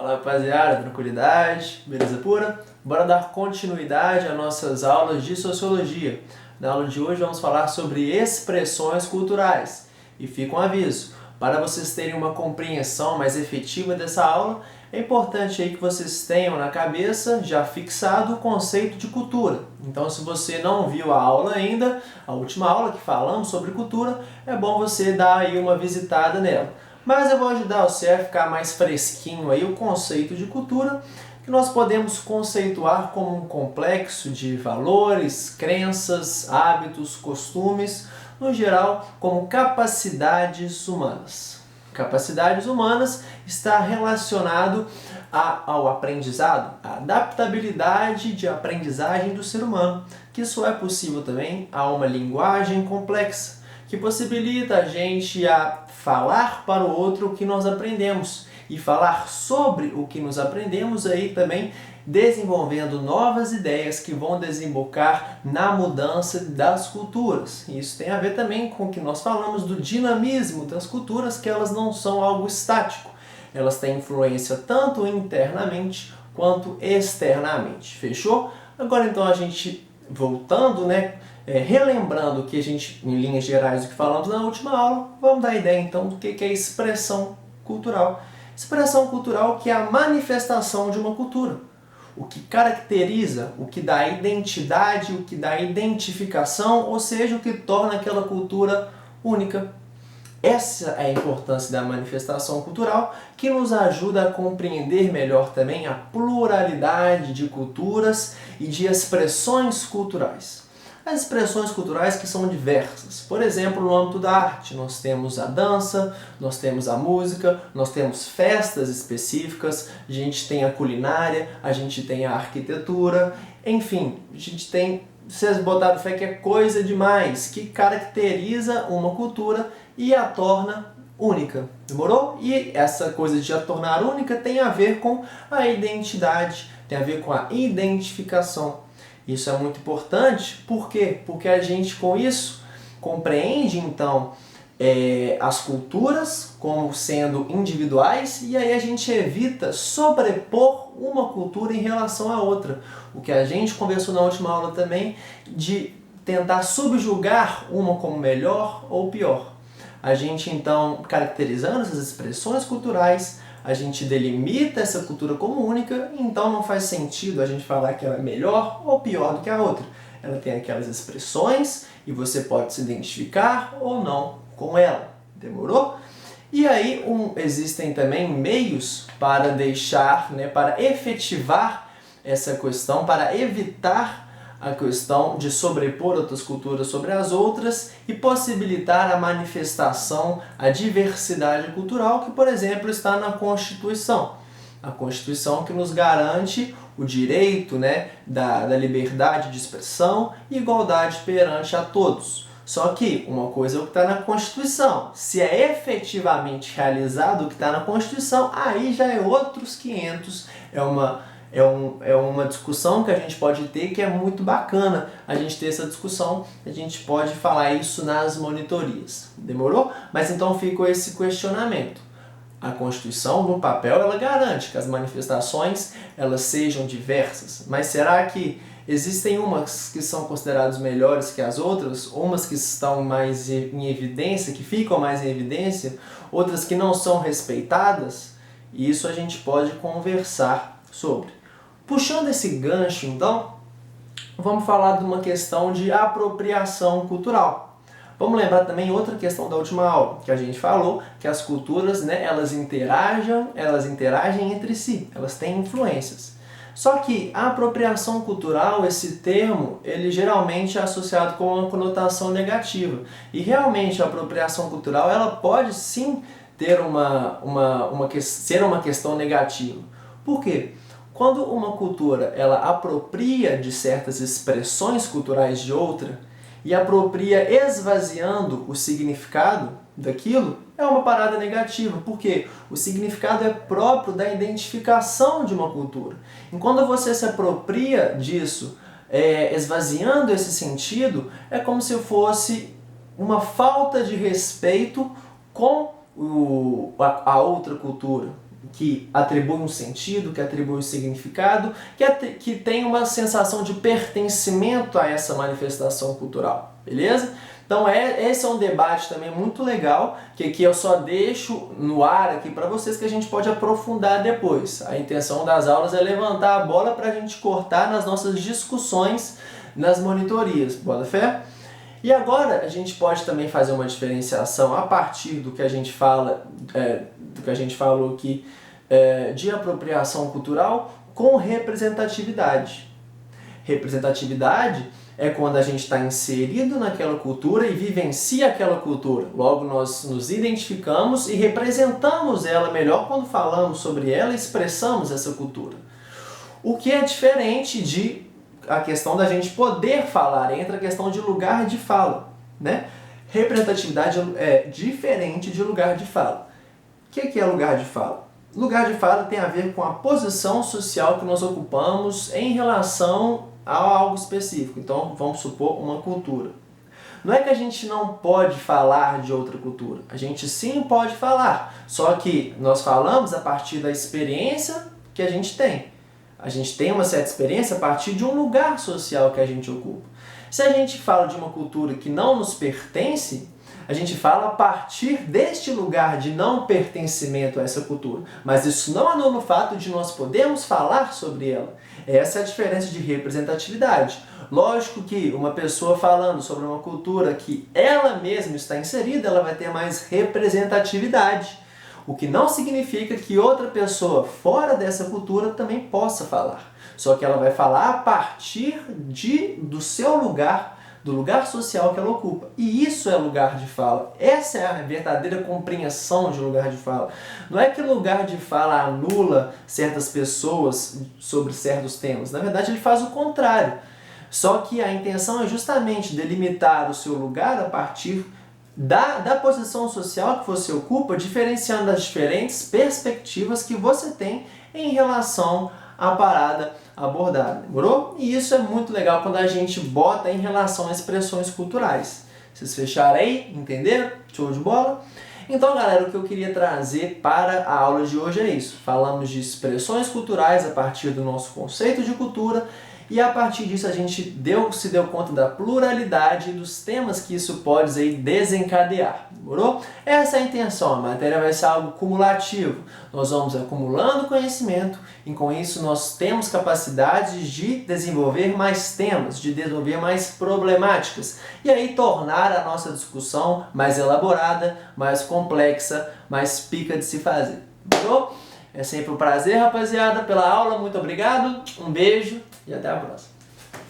Fala rapaziada, tranquilidade, beleza pura? Bora dar continuidade às nossas aulas de Sociologia. Na aula de hoje vamos falar sobre expressões culturais. E fica um aviso, para vocês terem uma compreensão mais efetiva dessa aula, é importante aí que vocês tenham na cabeça já fixado o conceito de cultura. Então, se você não viu a aula ainda, a última aula que falamos sobre cultura, é bom você dar aí uma visitada nela. Mas eu vou ajudar você a ficar mais fresquinho aí o conceito de cultura, que nós podemos conceituar como um complexo de valores, crenças, hábitos, costumes, no geral, como capacidades humanas. Capacidades humanas está relacionado ao aprendizado, à adaptabilidade de aprendizagem do ser humano, que só é possível também a uma linguagem complexa, que possibilita a gente a falar para o outro o que nós aprendemos e falar sobre o que nós aprendemos aí também desenvolvendo novas ideias que vão desembocar na mudança das culturas. Isso tem a ver também com o que nós falamos do dinamismo das culturas, que elas não são algo estático. Elas têm influência tanto internamente quanto externamente. Fechou? Agora então a gente voltando, relembrando o que a gente, em linhas gerais, o que falamos na última aula, vamos dar ideia então do que é expressão cultural. Expressão cultural que é a manifestação de uma cultura. O que caracteriza, o que dá identidade, o que dá identificação, ou seja, o que torna aquela cultura única. Essa é a importância da manifestação cultural, que nos ajuda a compreender melhor também a pluralidade de culturas e de expressões culturais. As expressões culturais que são diversas. Por exemplo, no âmbito da arte, nós temos a dança, nós temos a música, nós temos festas específicas, a gente tem a culinária, a gente tem a arquitetura, enfim, a gente tem, vocês botaram fé que é coisa demais, que caracteriza uma cultura e a torna única. Demorou? E essa coisa de a tornar única tem a ver com a identidade, tem a ver com a identificação. Isso é muito importante, por quê? Porque a gente com isso compreende então as culturas como sendo individuais e aí a gente evita sobrepor uma cultura em relação à outra. O que a gente conversou na última aula também de tentar subjugar uma como melhor ou pior. A gente então, caracterizando essas expressões culturais, a gente delimita essa cultura como única, então não faz sentido a gente falar que ela é melhor ou pior do que a outra. Ela tem aquelas expressões e você pode se identificar ou não com ela. Demorou? E aí existem também meios para deixar, para efetivar essa questão, para evitar a questão de sobrepor outras culturas sobre as outras e possibilitar a manifestação, a diversidade cultural que, por exemplo, está na Constituição. A Constituição que nos garante o direito da liberdade de expressão e igualdade perante a todos. Só que uma coisa é o que está na Constituição. Se é efetivamente realizado o que está na Constituição, aí já é outros 500, é uma discussão que a gente pode ter que é muito bacana a gente ter essa discussão, a gente pode falar isso nas monitorias. Demorou? Mas então fica esse questionamento. A Constituição, no papel, ela garante que as manifestações elas sejam diversas, mas será que existem umas que são consideradas melhores que as outras, umas que estão mais em evidência, que ficam mais em evidência, outras que não são respeitadas? E isso a gente pode conversar sobre. Puxando esse gancho, então, vamos falar de uma questão de apropriação cultural. Vamos lembrar também outra questão da última aula, que a gente falou que as culturas, elas interagem entre si, elas têm influências. Só que a apropriação cultural, esse termo, ele geralmente é associado com uma conotação negativa. E realmente a apropriação cultural, ela pode sim ter ser uma questão negativa. Por quê? Quando uma cultura ela apropria de certas expressões culturais de outra e apropria esvaziando o significado daquilo, é uma parada negativa, porque o significado é próprio da identificação de uma cultura. E quando você se apropria disso, esvaziando esse sentido, é como se fosse uma falta de respeito com a outra cultura. que atribui um sentido, que atribui um significado, que tem uma sensação de pertencimento a essa manifestação cultural, beleza? Então esse é um debate também muito legal, que aqui eu só deixo no ar aqui para vocês, que a gente pode aprofundar depois. A intenção das aulas é levantar a bola para a gente cortar nas nossas discussões nas monitorias, bota fé? E agora a gente pode também fazer uma diferenciação a partir do que a gente fala, do que a gente falou aqui, de apropriação cultural com representatividade. Representatividade é quando a gente está inserido naquela cultura e vivencia aquela cultura. Logo, nós nos identificamos e representamos ela melhor quando falamos sobre ela e expressamos essa cultura. O que é diferente de a questão da gente poder falar, entra a questão de lugar de fala, né? Representatividade é diferente de lugar de fala. O que é lugar de fala? Lugar de fala tem a ver com a posição social que nós ocupamos em relação a algo específico. Então, vamos supor uma cultura. Não é que a gente não pode falar de outra cultura. A gente sim pode falar, só que nós falamos a partir da experiência que a gente tem. A gente tem uma certa experiência a partir de um lugar social que a gente ocupa. Se a gente fala de uma cultura que não nos pertence, a gente fala a partir deste lugar de não pertencimento a essa cultura. Mas isso não anula o fato de nós podermos falar sobre ela. Essa é a diferença de representatividade. Lógico que uma pessoa falando sobre uma cultura que ela mesma está inserida, ela vai ter mais representatividade. O que não significa que outra pessoa fora dessa cultura também possa falar. Só que ela vai falar a partir do seu lugar, do lugar social que ela ocupa. E isso é lugar de fala. Essa é a verdadeira compreensão de lugar de fala. Não é que lugar de fala anula certas pessoas sobre certos temas. Na verdade, ele faz o contrário. Só que a intenção é justamente delimitar o seu lugar a partir da posição social que você ocupa, diferenciando as diferentes perspectivas que você tem em relação à parada abordada, demorou? E isso é muito legal quando a gente bota em relação a expressões culturais. Vocês fecharam aí? Entenderam? Show de bola? Então, galera, o que eu queria trazer para a aula de hoje é isso. Falamos de expressões culturais a partir do nosso conceito de cultura e a partir disso a gente se deu conta da pluralidade dos temas que isso pode aí desencadear, demorou? Essa é a intenção, a matéria vai ser algo cumulativo. Nós vamos acumulando conhecimento e com isso nós temos capacidades de desenvolver mais temas, de desenvolver mais problemáticas e aí tornar a nossa discussão mais elaborada, mais complexa, mais pica de se fazer, demorou? É sempre um prazer, rapaziada, pela aula. Muito obrigado, um beijo e até a próxima.